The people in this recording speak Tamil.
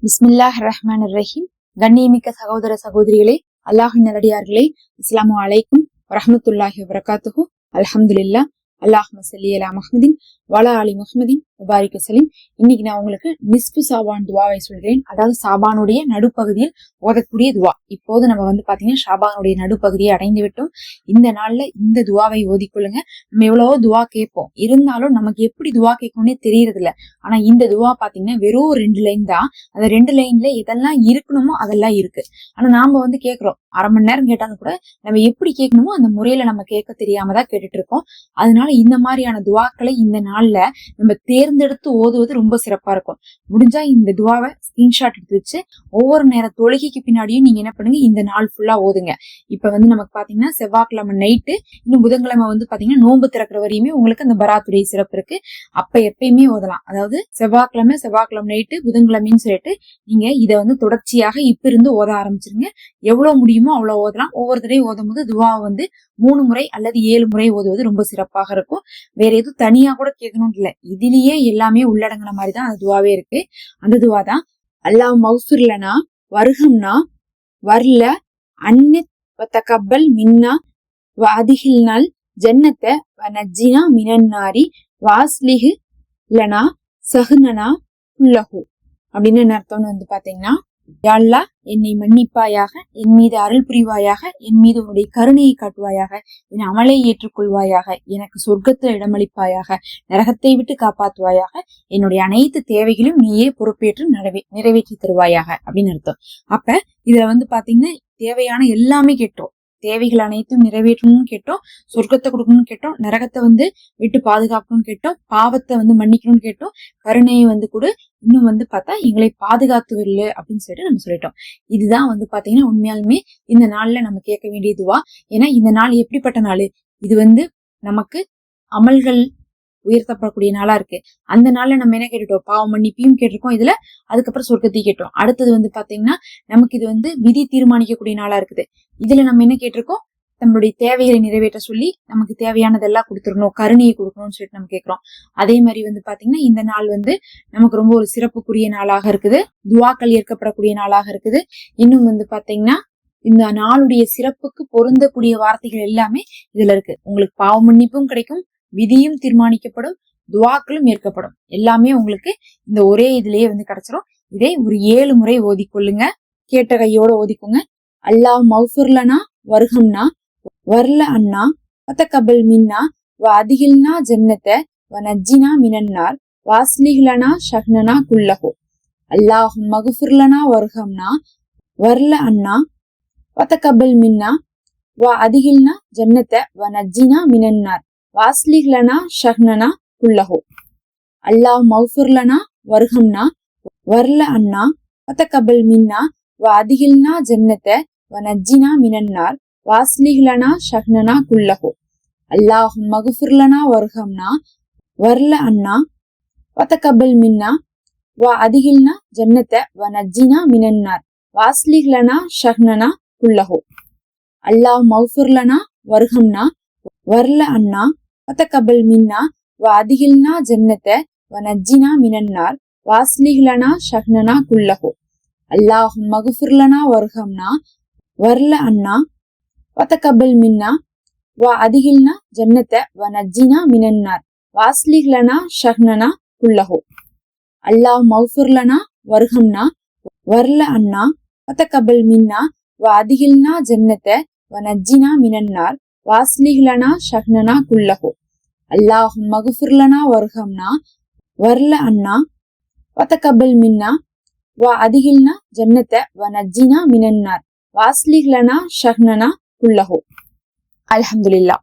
பிஸ்மில்லாஹ் ரஹ்மான் ரஹீம். கண்ணியமிக்க சகோதர சகோதரிகளே, அல்லாஹின் நல்லடியார்களே, அஸ்ஸலாமு அலைக்கும் வரஹ்மத்துல்லாஹி வபரகாத்துஹு. அல்ஹம்துலில்லாஹ். அல்லாஹும்ம ஸல்லி அலா முஹம்மதின் வஅலா ஆலி முஹம்மதின் வபாரிக் வஸல்லிம். இன்னைக்கு நான் உங்களுக்கு நிஸ்பு சாபான் துவாவை சொல்கிறேன். அதாவது சாபானுடைய நடுப்பகுதியில் ஓதக்கூடிய துவா. இப்போது நம்ம பாத்தீங்கன்னா ஷாபானுடைய நடுப்பகுதியை அடைந்து விட்டோம். இந்த நாள்ல இந்த துவாவை ஓதிக்கொள்ளுங்க. நம்ம எவ்வளவோ துவா கேட்போம், இருந்தாலும் நமக்கு எப்படி துவா கேட்கணும்னே தெரியறது இல்ல. ஆனா இந்த துவா பாத்தீங்கன்னா வெறும் 2 லைன் தான். அந்த 2 லைன்ல எதெல்லாம் இருக்கணுமோ அதெல்லாம் இருக்கு. ஆனா நாம கேட்கிறோம், அரை மணி நேரம் கேட்டாலும் கூட நம்ம எப்படி கேட்கணுமோ அந்த முறையில நம்ம கேட்க தெரியாம தான் கேட்டுட்டு இருக்கோம். அதனால இந்த மாதிரியான துவாக்களை இந்த நாள்ல நம்ம தேர்ந்தெடுத்து ஓதுவது ரொம்ப சிறப்பா இருக்கும். முடிஞ்சா இந்த துவாவை ஸ்கிரீன்ஷாட் எடுத்து வச்சு ஒவ்வொரு நேர தொழுகைக்கு பின்னாடியும் நீங்க என்ன பண்ணுங்க, இந்த நாள் ஃபுல்லா ஓதுங்க. இப்ப நமக்கு பாத்தீங்கன்னா செவ்வாய்க்கிழமை நைட்டு, இன்னும் புதன்கிழமை பாத்தீங்கன்னா நோன்பு திறக்கிற வரையுமே உங்களுக்கு அந்த பராத்துடைய சிறப்பு இருக்கு. அப்ப எப்பயுமே ஓதலாம். அதாவது செவ்வாய்க்கிழமை நைட்டு, புதன்கிழமைன்னு சொல்லிட்டு நீங்க இதை தொடர்ச்சியாக இப்ப இருந்து ஓத ஆரம்பிச்சிருங்க. எவ்வளவு முடியுமோ அவ்வளவு ஓதலாம். ஒவ்வொரு தடவையும் ஓதும் போது துவாவை 3 முறை அல்லது 7 முறை ஓதுவது ரொம்ப சிறப்பாக இருக்கும். வேற எதுவும் தனியா கூட கேட்கணும்னு இல்ல, இதுலயே எல்லாமே உள்ளடங்கின மாதிரிதான் அந்த துவாவே இருக்கு. அந்த துவா தான், அல்லாஹ் மௌஃபிர்லனா வர்ஹம்னா வர்ல அன்னித் வதகப்பல் மின்னா வஅதிஹில்னல் ஜன்னத வநஜ்ஜினா மினன் நாரி வாஸ்லிஹ் லனா சஹ்னனா குல்லஹு. அப்படின்னு என்ன அர்த்தம்னு பாத்தீங்கன்னா, யா அல்லாஹ் என்னை மன்னிப்பாயாக, என் மீது அருள் புரிவாயாக, என் மீது உன்னுடைய கருணையை காட்டுவாயாக, என் அமலை ஏற்றுக்கொள்வாயாக, எனக்கு சொர்க்கத்தில் இடமளிப்பாயாக, நரகத்தை விட்டு காப்பாற்றுவாயாக, என்னுடைய அனைத்து தேவைகளையும் நீயே பொறுப்பேற்று நிறைவேற்றி தருவாயாக அப்படின்னு அர்த்தம். அப்ப இதுல பாத்தீங்கன்னா தேவையான எல்லாமே கேட்டோம். தேவைகள் அனைத்தும் நிறைவேற்றணும்னு கேட்டோம், சொர்க்கத்தை கொடுக்கணும்னு கேட்டோம், நரகத்தை விட்டு பாதுகாக்கணும்னு கேட்டோம், பாவத்தை மன்னிக்கணும்னு கேட்டோம், கருணையை கூட இன்னும் பார்த்தா எங்களை பாதுகாத்துவில்லை அப்படின்னு சொல்லிட்டு நம்ம சொல்லிட்டோம். இதுதான் பாத்தீங்கன்னா உண்மையாலுமே இந்த நாள்ல நம்ம கேட்க வேண்டிய துவா. ஏன்னா இந்த நாள் எப்படிப்பட்ட நாள், இது நமக்கு அமல்கள் உயர்த்தப்படக்கூடிய நாளா இருக்கு. அந்த நாள்ல நம்ம என்ன கேட்டுட்டோம், பாவ மன்னிப்பையும் கேட்டிருக்கோம் இதுல, அதுக்கப்புறம் சொர்க்கத்தையும் கேட்டோம். அடுத்தது பாத்தீங்கன்னா நமக்கு இது விதி தீர்மானிக்கக்கூடிய நாளா இருக்குது. இதுல நம்ம என்ன கேட்டிருக்கோம், நம்மளுடைய தேவைகளை நிறைவேற்ற சொல்லி நமக்கு தேவையானதெல்லாம் கொடுத்துருக்கணும், கருணையை கொடுக்கணும்னு சொல்லிட்டு நம்ம கேட்கிறோம். அதே மாதிரி பாத்தீங்கன்னா இந்த நாள் நமக்கு ரொம்ப ஒரு சிறப்புக்குரிய நாளாக இருக்குது. துவாக்கள் ஏற்கப்படக்கூடிய நாளாக இருக்குது. இன்னும் பாத்தீங்கன்னா இந்த நாளுடைய சிறப்புக்கு பொருந்தக்கூடிய வார்த்தைகள் எல்லாமே இதுல இருக்கு. உங்களுக்கு பாவ மன்னிப்பும் கிடைக்கும், விதியும் தீர்மானிக்கப்படும், துவாக்களும் ஏற்கப்படும். எல்லாமே உங்களுக்கு இந்த ஒரே இதுலயே கிடைச்சிரும். இதே ஒரு 7 முறை ஓதிக்கொள்ளுங்க. கேட்ட கையோட ஓதிக்கோங்க. அல்லாஹ் மௌஃபிர்லனா வர்ஹம்னா வர்ல அன்னா வதகப்பல் மின்னா வஅதிஹில்னா ஜன்னத வநஜ்ஜினா மினன் நார் வாஸ்லிஹ் ஷஹ்னனா குல்லஹு. அல்லாஹ் மக்ஃபிர்லனா வர்ஹம்னா வர்ல அன்னா வதகப்பல் மின்னா வஅதிஹில்னா ஜன்னத வநஜ்ஜினா மினன் நார் வாஸ்லிஹ் ஷஹ்னனா குல்லஹு. அல்லாஹ் மௌஃபிர்லனா வர்ஹம்னா வர்ல அன்னா வதகப்பல் மின்னா வஅதிஹில்னா ஜன்னத வநஜ்ஜினா மினன் நார் வாஸ்லிஹ் ஷஹ்னனா குல்லஹு. அல்லாஹ் மக்ஃபிர்லனா வர்ஹம்னா வர்ல அன்னா வதகப்பல் மின்னா வஅதிஹில்னா ஜன்னத வநஜ்ஜினா மினன் நார் வாஸ்லிஹ் ஷஹ்னனா குல்லஹு. அல்லாஹ் மௌஃபிர்லனா வர்ஹம்னா வர்ல அன்னா வதகப்பல் மின்னா வஅதிஹில்னா ஜன்னத வநஜ்ஜினா மினன் நார் வாஸ்லிஹ் ஷஹ்னனா குல்லஹு. அல்லாஹ் மக்ஃபிர்லனா வர்ஹம்னா வர்ல அன்னா வதகப்பல் மின்னா வஅதிஹில்னா ஜன்னத வநஜ்ஜினா மினன் நார் வாஸ்லிஹ் ஷஹ்னனா குல்லஹு. அல்லாஹ் மக்ஃபிர்லனா வர்ஹம்னா வர்ல அன்னா வதகப்பல் மின்னா வஅதிஹில்னா ஜன்னத வநஜ்ஜினா மினன் நார் வாஸ்லிஹ் ஷஹ்னனா குல்லஹு. அல்லாஹ் மக்ஃபிர்லனா வர்ஹம்னா வர்ல அன்னா வதகப்பல் மின்னா வஅதிஹில்னா ஜன்னத வநஜ்ஜினா மினன் நார் வாஸ்லிஹ் ஷஹ்னனா குல்லஹு. அல்ஹம்துலில்லாஹ்.